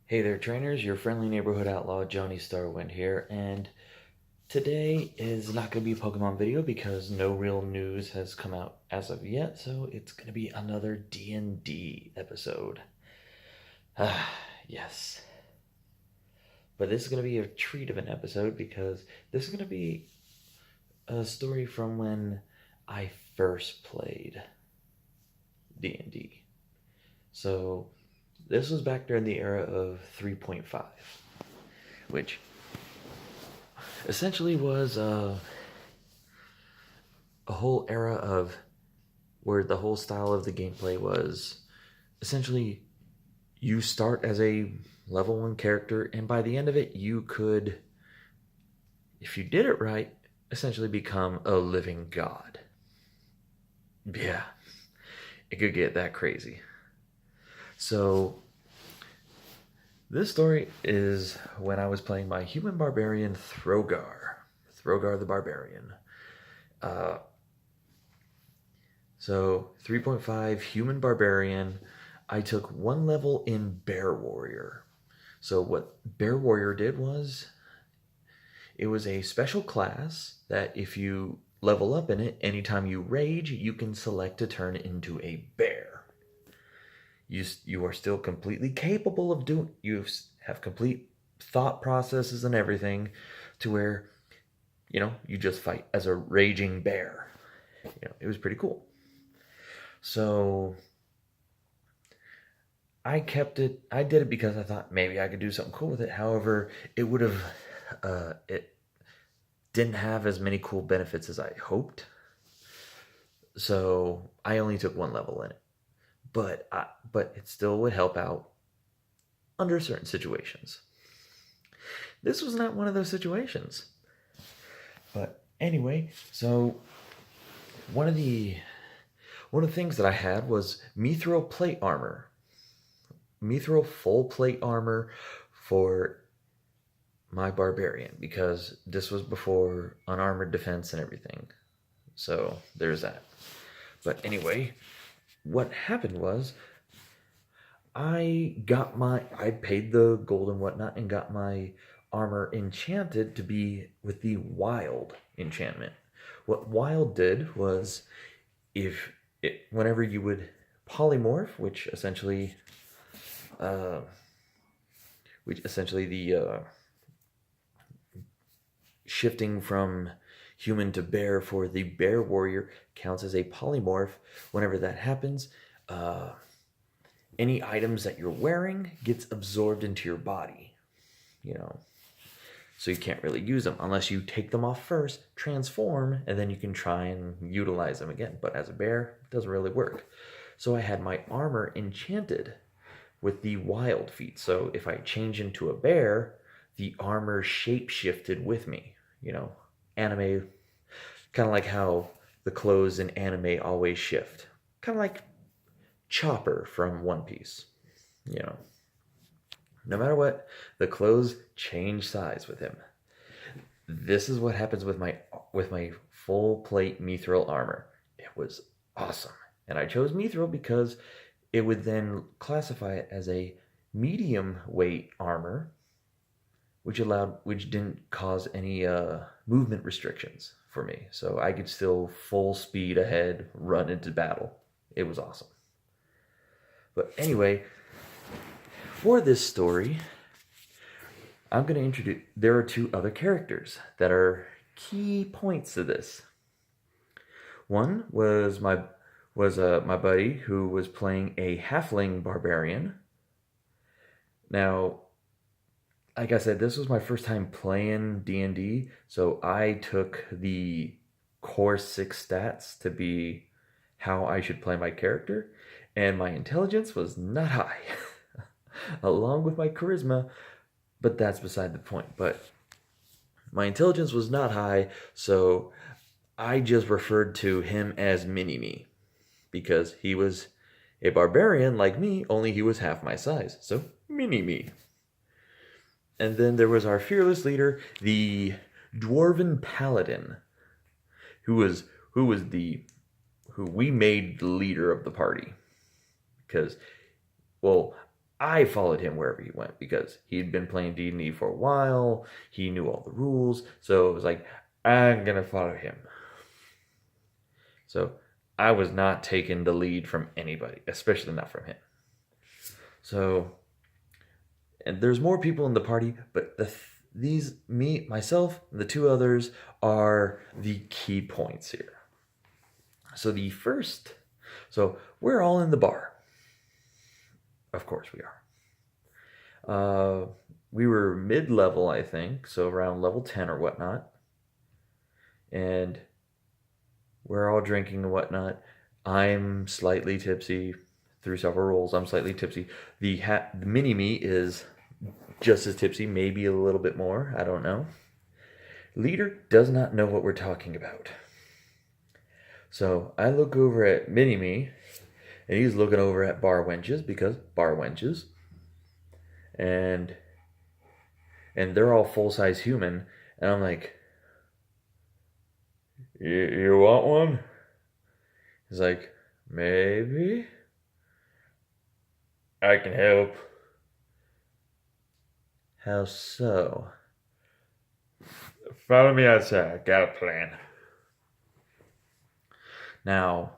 Hey there, trainers. Your friendly neighborhood outlaw, Johnny Starwind here, and today is not going to be a Pokemon video because no real news has come out as of yet, so it's going to be another D&D episode. Ah, yes. But this is going to be a treat of an episode because this is going to be a story from when I first played D&D. So, this was back during the era of 3.5, which essentially was a whole era of where the whole style of the gameplay was essentially you start as a level 1 character, and by the end of it you could, if you did it right, essentially become a living god. Yeah, it could get that crazy. So this story is when I was playing my human barbarian Throgar the Barbarian. uh, So 3.5 Human Barbarian. I took one level in Bear Warrior. So what Bear Warrior did was it was a special class that if you level up in it, anytime you rage, you can select to turn into a bear. You are still completely capable of doing. You have complete thought processes and everything, to where you just fight as a raging bear. It was pretty cool. So I kept it. I did it because I thought maybe I could do something cool with it. However, it didn't have as many cool benefits as I hoped. So I only took one level in it, but it still would help out under certain situations. This was not one of those situations. But anyway, so one of the things that I had was mithril plate armor. Mithril full plate armor for my barbarian, because this was before unarmored defense and everything. So there's that. But anyway, what happened was I paid the gold and whatnot and got my armor enchanted to be with the wild enchantment. What wild did was, whenever you would polymorph, uh, which essentially the shifting from human to bear for the bear warrior counts as a polymorph. Whenever that happens, any items that you're wearing gets absorbed into your body, so you can't really use them unless you take them off first, transform, and then you can try and utilize them again. But as a bear, it doesn't really work. So I had my armor enchanted with the wild feat. So if I change into a bear, the armor shape shifted with me. Anime, kind of like how the clothes in anime always shift. Kind of like Chopper from One Piece. No matter what, the clothes change size with him. This is what happens with my full plate mithril armor. It was awesome. And I chose mithril because it would then classify it as a medium weight armor, which didn't cause any movement restrictions for me. So I could still full speed ahead run into battle. It was awesome. But anyway, for this story, I'm going to introduce. There are two other characters that are key points to this. One was my buddy who was playing a halfling barbarian. Now, like I said, this was my first time playing D&D, so I took the core 6 stats to be how I should play my character, and my intelligence was not high, along with my charisma, but that's beside the point. But my intelligence was not high, so I just referred to him as Mini-Me, because he was a barbarian like me, only he was half my size, so Mini-Me. And then there was our fearless leader, the Dwarven Paladin, who we made the leader of the party. Because, well, I followed him wherever he went because he'd been playing D&D for a while. He knew all the rules. So it was like, I'm going to follow him. So I was not taking the lead from anybody, especially not from him. So, and there's more people in the party, but myself, and the two others are the key points here. So we're all in the bar. Of course we are. We were mid-level, I think, so around level 10 or whatnot. And we're all drinking and whatnot. I'm slightly tipsy through several rolls. I'm slightly tipsy. The mini-me is just as tipsy, maybe a little bit more. I don't know. Leader does not know what we're talking about. So I look over at mini-me, and he's looking over at bar wenches because bar wenches. And they're all full-size human. And I'm like, you want one? He's like, maybe. I can help. How so? Follow me outside. I got a plan. Now,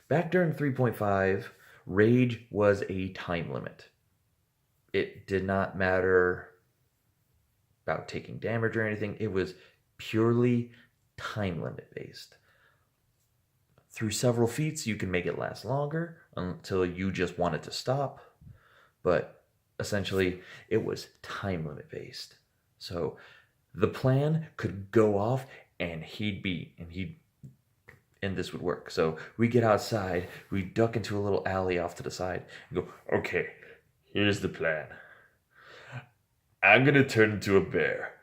back during 3.5, rage was a time limit. It did not matter about taking damage or anything. It was purely time limit based. Through several feats, you can make it last longer until you just want it to stop. But essentially, it was time limit based. So the plan could go off and this would work. So we get outside, we duck into a little alley off to the side and go, okay, here's the plan. I'm going to turn into a bear.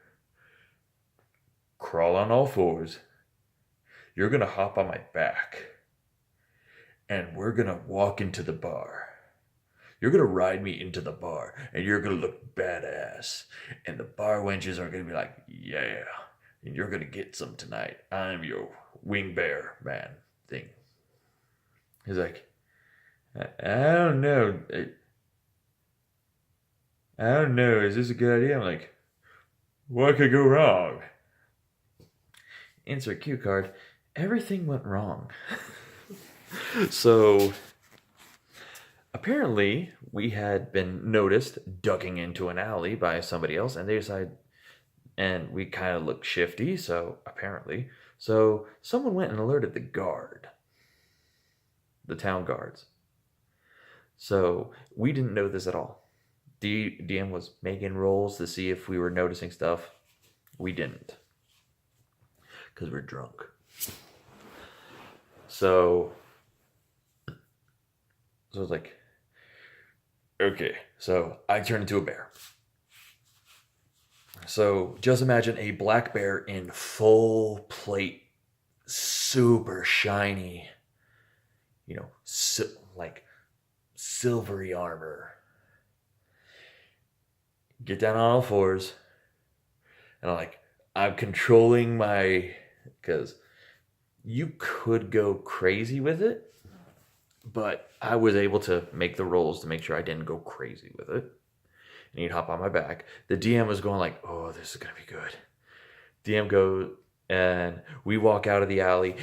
Crawl on all fours. You're going to hop on my back. And we're going to walk into the bar. You're going to ride me into the bar. And you're going to look badass. And the bar wenches are going to be like, yeah. And you're going to get some tonight. I'm your wing bear man thing. He's like, I don't know. I don't know. Is this a good idea? I'm like, what could go wrong? Insert cue card. Everything went wrong. So apparently we had been noticed ducking into an alley by somebody else, and they decided, and we kind of looked shifty, so apparently. So someone went and alerted the town guards. So we didn't know this at all. DM was making rolls to see if we were noticing stuff. We didn't. Because we're drunk. So I was like, okay, so I turn into a bear. So just imagine a black bear in full plate, super shiny, like silvery armor. Get down on all fours. And I'm controlling because you could go crazy with it, but I was able to make the rolls to make sure I didn't go crazy with it. And he'd hop on my back. The DM was going like, oh, this is going to be good. DM goes, and we walk out of the alley.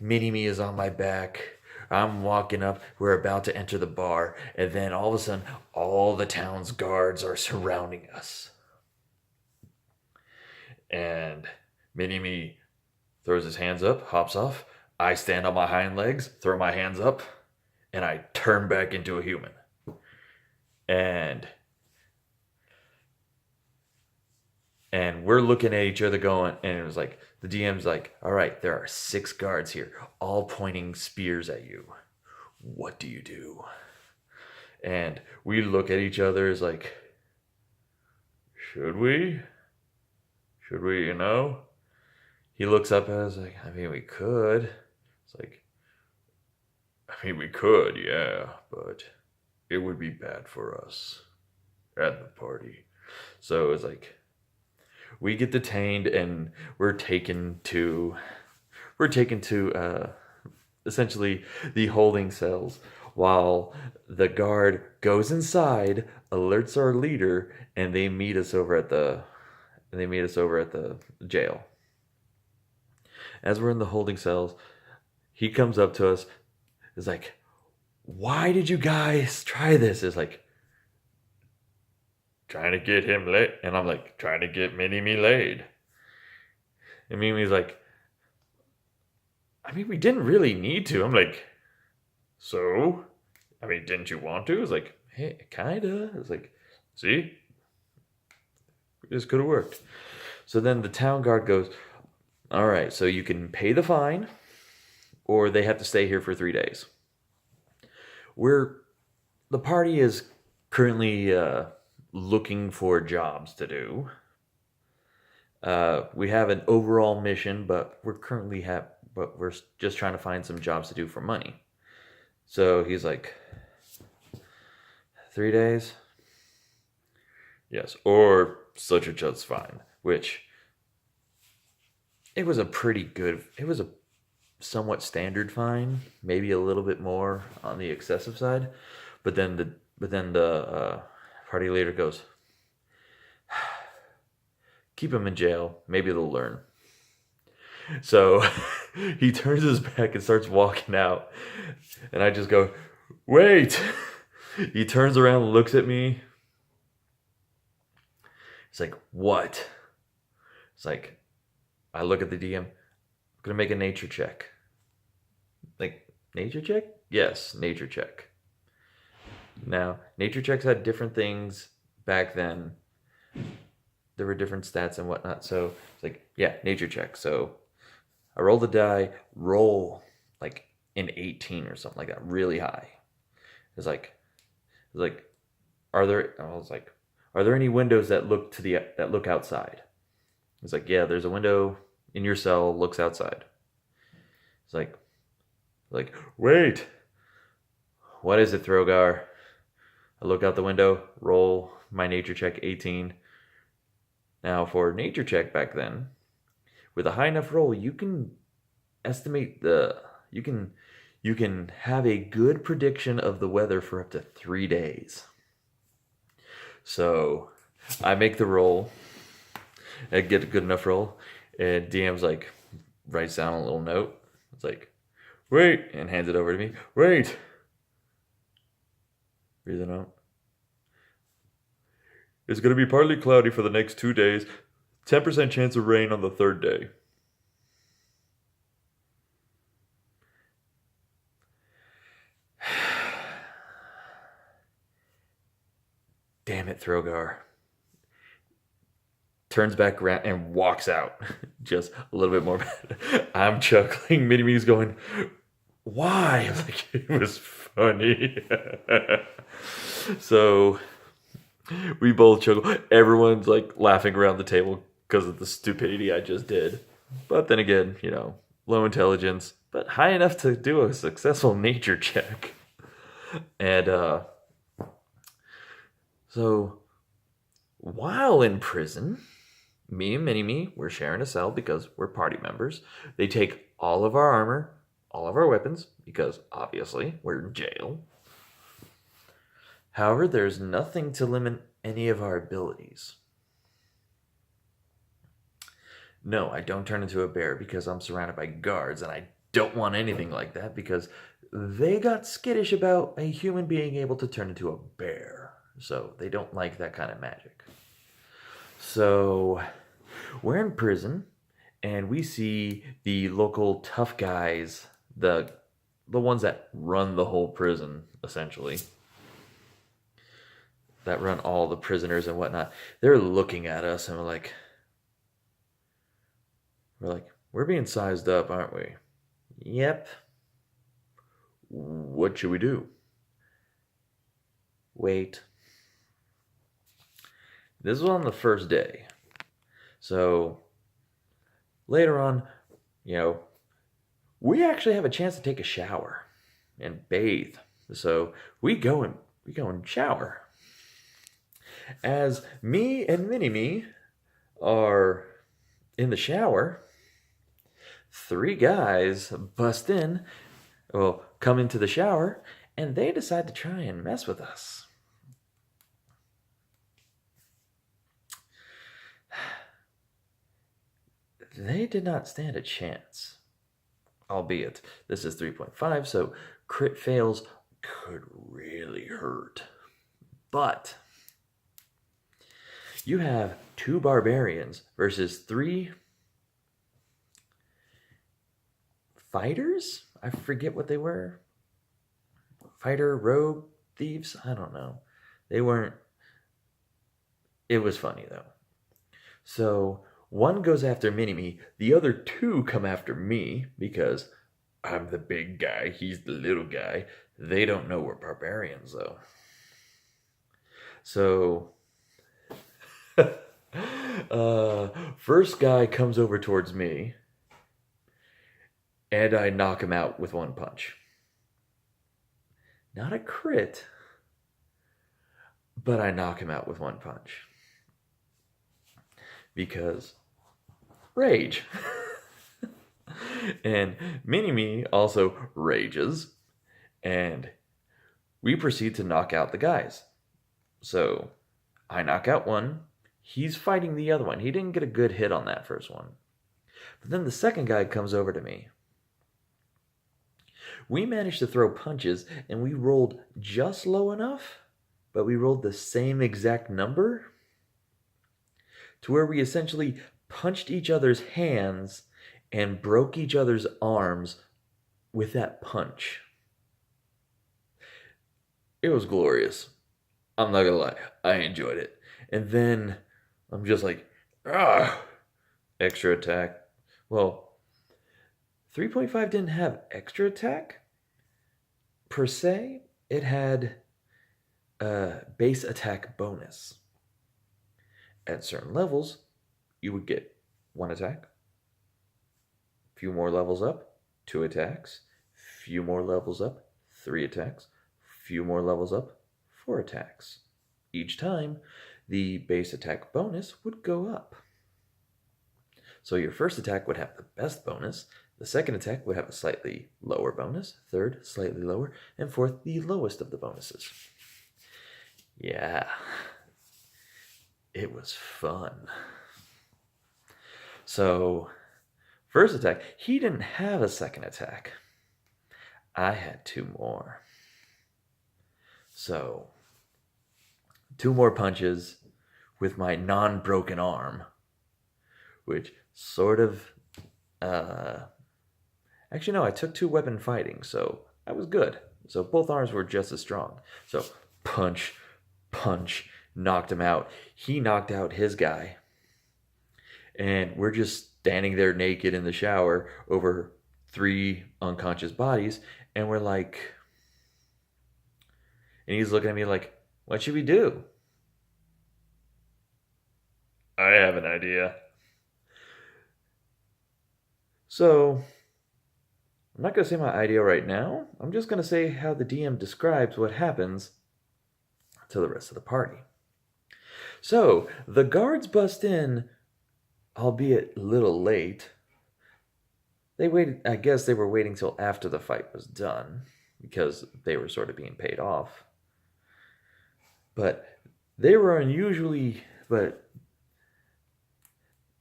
Mini-me is on my back. I'm walking up. We're about to enter the bar. And then all of a sudden, all the town's guards are surrounding us. And Mini-me throws his hands up, hops off. I stand on my hind legs, throw my hands up, and I turn back into a human. And we're looking at each other going, and it was like, the DM's like, all right, there are 6 guards here, all pointing spears at you. What do you do? And we look at each other as like, should we? He looks up at us like, I mean, we could. It's like, I mean, we could, yeah, but it would be bad for us at the party. So it's like, we get detained and we're taken to essentially the holding cells. while the guard goes inside, alerts our leader, and they meet us over at the jail. As we're in the holding cells, he comes up to us, is like, "Why did you guys try this?" It's like, "Trying to get him laid," and I'm like, "Trying to get Mini-Me laid." And Mimi's like, "I mean, we didn't really need to." I'm like, "So? I mean, didn't you want to?" It's like, "Hey, kinda." It's like, "See? This could have worked." So then the town guard goes, "All right, so you can pay the fine, or they have to stay here for 3 days." The party is currently looking for jobs to do. We have an overall mission, but we're just trying to find some jobs to do for money. So he's like, 3 days? Yes, or such and such fine. Which it was a somewhat standard fine, maybe a little bit more on the excessive side. But then the party leader goes, "Keep them in jail. Maybe they'll learn." So he turns his back and starts walking out. And I just go, "Wait." He turns around, looks at me. He's like, "What?" It's like, I look at the DM. "I'm going to make a nature check." Like, nature check? Yes, nature check. Now, nature checks had different things back then. There were different stats and whatnot. So it's like, yeah, nature check. So I roll the die, roll like an 18 or something like that, really high. It's like, are there any windows that look outside? It's like, yeah, there's a window in your cell, looks outside. It's like, "Wait, what is it, Throgar?" I look out the window, roll my nature check 18. Now, for nature check back then, with a high enough roll, you can estimate you can have a good prediction of the weather for up to 3 days. So I make the roll, I get a good enough roll, and DM's like, writes down a little note. It's like, "Wait," and hands it over to me. "Wait." Read the note. "It's going to be partly cloudy for the next 2 days. 10% chance of rain on the third day." Damn it, Throgar. Turns back around and walks out. Just a little bit more bad. I'm chuckling. Mini-Me's going, "Why?" Like, it was funny. So we both chuckle. Everyone's like laughing around the table because of the stupidity I just did. But then again, low intelligence, but high enough to do a successful nature check. And so while in prison, me and Mini-Me, we're sharing a cell because we're party members. They take all of our armor, all of our weapons, because obviously we're in jail. However, there's nothing to limit any of our abilities. No, I don't turn into a bear because I'm surrounded by guards, and I don't want anything like that because they got skittish about a human being able to turn into a bear. So they don't like that kind of magic. So we're in prison, and we see the local tough guys, the ones that run the whole prison, essentially, that run all the prisoners and whatnot. They're looking at us, and we're like, "We're being sized up, aren't we?" "Yep." "What should we do?" "Wait." This was on the first day. So later on, we actually have a chance to take a shower and bathe. So we go and shower. As me and Mini-Me are in the shower, 3 guys come into the shower, and they decide to try and mess with us. They did not stand a chance. Albeit, this is 3.5, so crit fails could really hurt. But you have 2 barbarians versus 3 fighters? I forget what they were. Fighter, rogue, thieves? I don't know. They weren't. It was funny though. So one goes after Mini-Me, the other 2 come after me because I'm the big guy, he's the little guy. They don't know we're barbarians though. So first guy comes over towards me and I knock him out with 1 punch. Not a crit, but I knock him out with 1 punch. Because rage. And Mini-Me also rages, and we proceed to knock out the guys. So I knock out one, he's fighting the other one. He didn't get a good hit on that first one. But then the second guy comes over to me. We managed to throw punches, and we rolled just low enough, but we rolled the same exact number to where we essentially punched each other's hands and broke each other's arms with that punch. It was glorious. I'm not gonna lie, I enjoyed it. And then I'm just like, extra attack. Well, 3.5 didn't have extra attack per se. It had a base attack bonus. At certain levels, you would get 1 attack. Few more levels up, 2 attacks. Few more levels up, 3 attacks. Few more levels up, 4 attacks. Each time, the base attack bonus would go up. So your first attack would have the best bonus, the second attack would have a slightly lower bonus, third, slightly lower, and fourth, the lowest of the bonuses. Yeah, it was fun. So, first attack, he didn't have a second attack. I had 2 more. So, 2 more punches with my non-broken arm, which sort of, actually no, I took 2 weapon fighting, so I was good. So both arms were just as strong. So punch, punch, knocked him out. He knocked out his guy. And we're just standing there naked in the shower over 3 unconscious bodies, and we're like, and he's looking at me like, what should we do? I have an idea. So, I'm not going to say my idea right now. I'm just going to say how the DM describes what happens to the rest of the party. So, the guards bust in, albeit a little late. They waited, I guess they were waiting till after the fight was done, because they were sort of being paid off. But they were unusually, but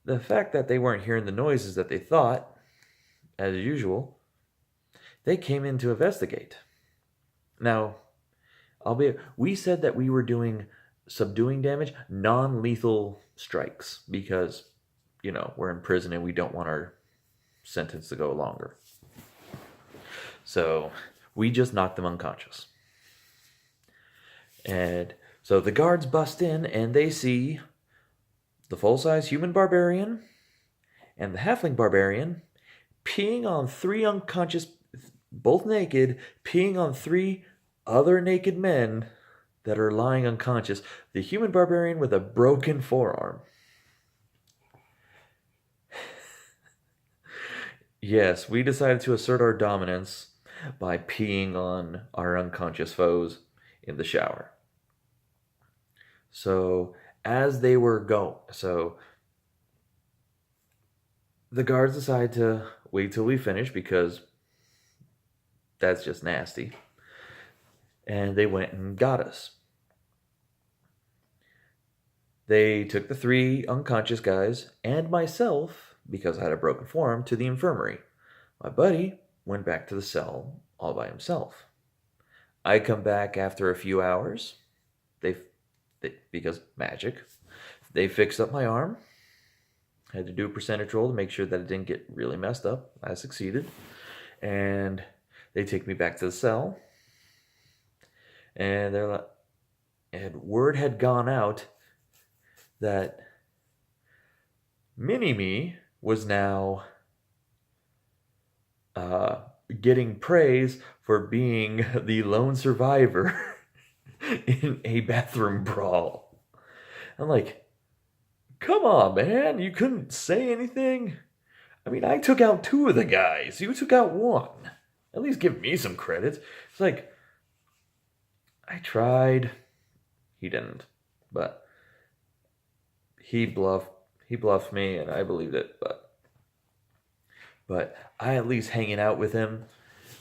the fact that they weren't hearing the noises that they thought, as usual, they came in to investigate. Now, albeit, we said that we were doing subduing damage, non-lethal strikes, because, you know, we're in prison and we don't want our sentence to go longer. So, we just knocked them unconscious. And so the guards bust in and they see the full-size human barbarian and the halfling barbarian peeing on 3 unconscious, both naked, peeing on 3 other naked men that are lying unconscious. The human barbarian with a broken forearm. Yes, we decided to assert our dominance by peeing on our unconscious foes in the shower. So, as they were going, so the guards decide to wait till we finish because that's just nasty. and they went and got us. They took the 3 unconscious guys and myself, because I had a broken forearm, to the infirmary. My buddy went back to the cell all by himself. I come back after a few hours. Because magic, they fixed up my arm. I had to do a percentage roll to make sure that it didn't get really messed up. I succeeded. And they take me back to the cell. And they're like, and word had gone out that Mini-Me was now getting praise for being the lone survivor in a bathroom brawl. I'm like, come on, man. You couldn't say anything? I mean, I took out 2 of the guys. You took out 1. At least give me some credit. It's like, I tried. He didn't. But he bluffed me, and I believed it. But I at least hanging out with him.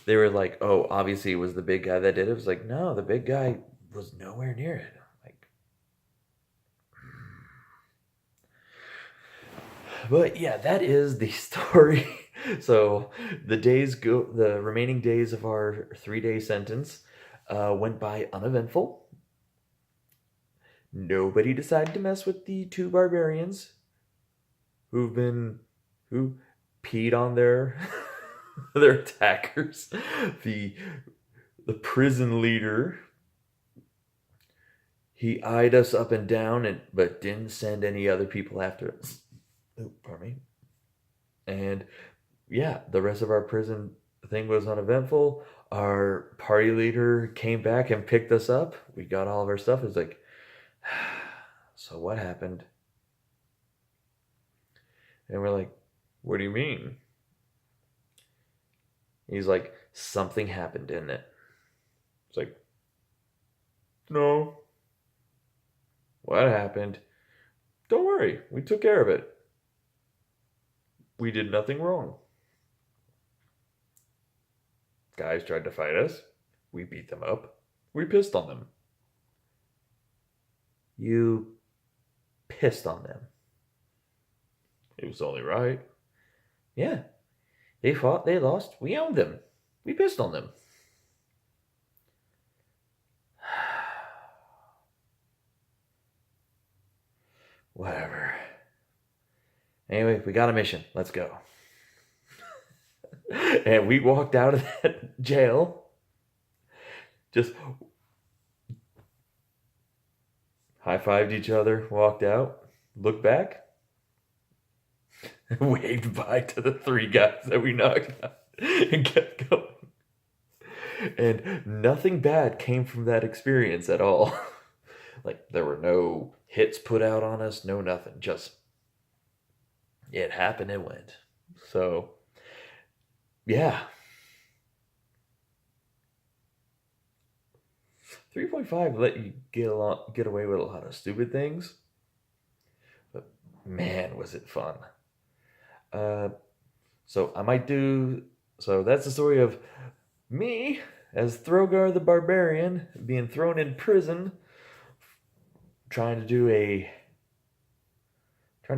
They were like, oh, obviously it was the big guy that did it. It was like, no, the big guy was nowhere near it. Like, but yeah, that is the story. So the remaining days of our 3-day sentence went by uneventful. Nobody decided to mess with the 2 barbarians who peed on their their attackers. The prison leader, he eyed us up and down, but didn't send any other people after us. Oh, pardon me. And yeah, the rest of our prison thing was uneventful. Our party leader came back and picked us up. We got all of our stuff. It was like, so what happened? And we're like, what do you mean? He's like, something happened, didn't it? It's like, no. What happened? Don't worry, we took care of it. We did nothing wrong. Guys tried to fight us. We beat them up. We pissed on them. You pissed on them. It was only right. Yeah. They fought, they lost, we owned them. We pissed on them. Whatever. Anyway, we got a mission. Let's go. And we walked out of that jail. Just high-fived each other, walked out, looked back, waved bye to the 3 guys that we knocked out, and kept going. And nothing bad came from that experience at all. Like, there were no hits put out on us, no nothing. Just, it happened, it went. So, yeah. 3.5 let you get away with a lot of stupid things. But, man, was it fun. So that's the story of me as Throgar the Barbarian being thrown in prison, trying to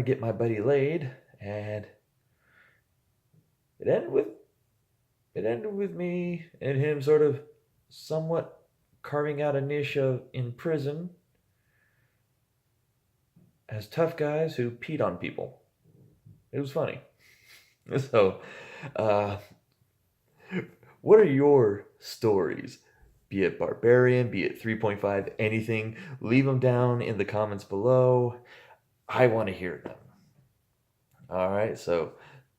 get my buddy laid, and it ended with me and him sort of somewhat carving out a niche in prison as tough guys who peed on people. It was funny. So, what are your stories? Be it Barbarian, be it 3.5, anything. Leave them down in the comments below. I want to hear them. All right, so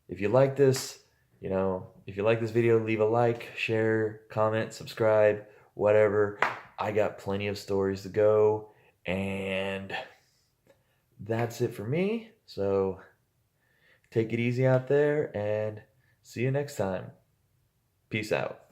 if you like this, video, leave a like, share, comment, subscribe, whatever. I got plenty of stories to go, and that's it for me. So take it easy out there, and see you next time. Peace out.